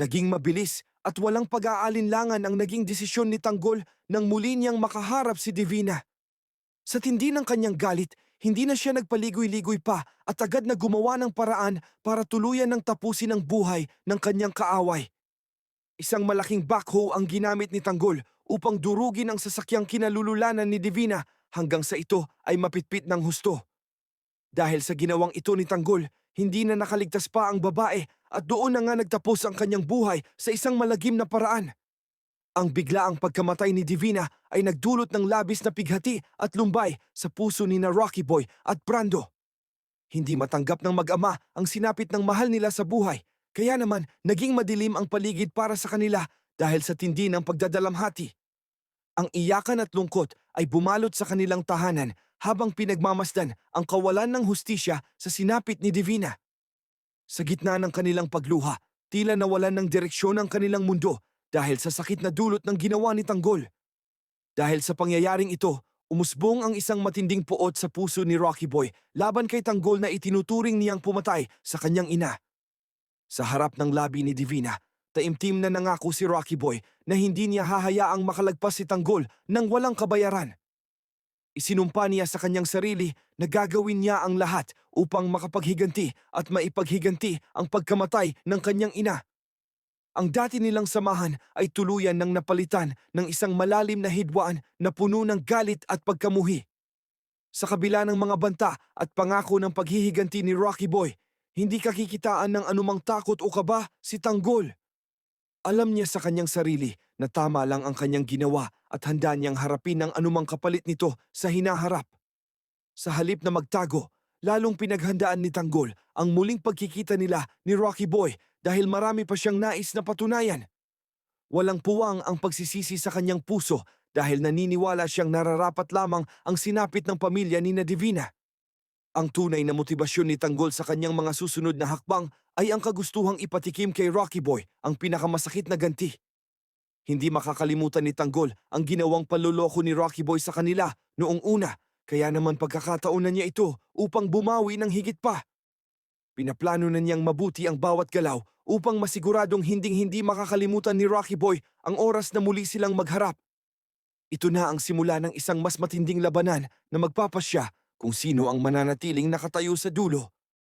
Naging mabilis at walang pag-aalinlangan ang naging desisyon ni Tanggol nang muli niyang makaharap si Divina. Sa tindi ng kanyang galit, hindi na siya nagpaligoy-ligoy pa at agad na gumawa ng paraan para tuluyan ng tapusin ang buhay ng kanyang kaaway. Isang malaking backhoe ang ginamit ni Tanggol upang durugin ang sasakyang kinalululanan ni Divina hanggang sa ito ay mapitpit ng husto. Dahil sa ginawang ito ni Tanggol, hindi na nakaligtas pa ang babae at doon na nga nagtapos ang kanyang buhay sa isang malagim na paraan. Ang biglaang pagkamatay ni Divina ay nagdulot ng labis na pighati at lumbay sa puso ni na Rocky Boy at Brando. Hindi matanggap ng mag-ama ang sinapit ng mahal nila sa buhay, kaya naman naging madilim ang paligid para sa kanila dahil sa tindi ng pagdadalamhati. Ang iyakan at lungkot ay bumalot sa kanilang tahanan habang pinagmamasdan ang kawalan ng hustisya sa sinapit ni Divina. Sa gitna ng kanilang pagluha, tila nawalan ng direksyon ang kanilang mundo dahil sa sakit na dulot ng ginawa ni Tanggol. Dahil sa pangyayaring ito, umusbong ang isang matinding puot sa puso ni Rocky Boy laban kay Tanggol na itinuturing niyang pumatay sa kanyang ina. Sa harap ng labi ni Divina, taimtim na nangako si Rocky Boy na hindi niya hahayaang makalagpas si Tanggol nang walang kabayaran. Isinumpa niya sa kanyang sarili na gagawin niya ang lahat upang makapaghiganti at maipaghiganti ang pagkamatay ng kanyang ina. Ang dati nilang samahan ay tuluyan ng napalitan ng isang malalim na hidwaan na puno ng galit at pagkamuhi. Sa kabila ng mga banta at pangako ng paghihiganti ni Rocky Boy, hindi kakikitaan ng anumang takot o kaba si Tanggol. Alam niya sa kanyang sarili na tama lang ang kanyang ginawa at handa niyang harapin ang anumang kapalit nito sa hinaharap. Sa halip na magtago, lalong pinaghandaan ni Tanggol ang muling pagkikita nila ni Rocky Boy dahil marami pa siyang nais na patunayan. Walang puwang ang pagsisisi sa kanyang puso dahil naniniwala siyang nararapat lamang ang sinapit ng pamilya ni na Divina. Ang tunay na motibasyon ni Tanggol sa kanyang mga susunod na hakbang ay ang kagustuhang ipatikim kay Rocky Boy ang pinakamasakit na ganti. Hindi makakalimutan ni Tanggol ang ginawang panloloko ni Rocky Boy sa kanila noong una, kaya naman pagkakataon na niya ito upang bumawi ng higit pa. Pinaplano na niyang mabuti ang bawat galaw upang masiguradong hinding-hindi makakalimutan ni Rocky Boy ang oras na muli silang magharap. Ito na ang simula ng isang mas matinding labanan na magpapasya kung sino ang mananatiling nakatayo sa dulo.